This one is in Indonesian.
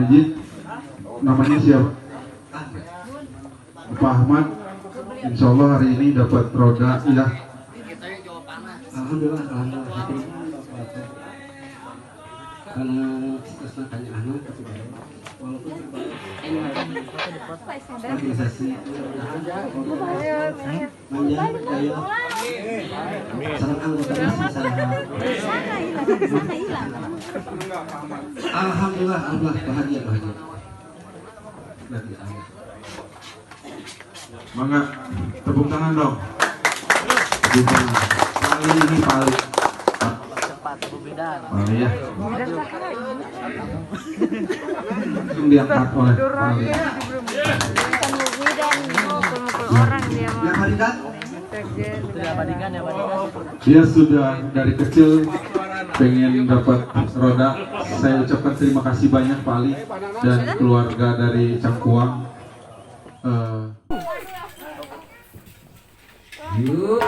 Izin, namanya siapa? Pak Ahmad. Insya Allah hari ini dapat roda ya. Alhamdulillah, karena setelah tanya anak walaupun organisasi manjang daya salam anggotanya alhamdulillah bahagia Mangga tepuk tangan dong. Tepuk tangan. Kali ini paling ya. Langsung diangkat oleh Pali. Dia sudah dari kecil pengen dapat roda. Saya ucapkan terima kasih banyak Pali dan keluarga dari Cangkuang. yuk.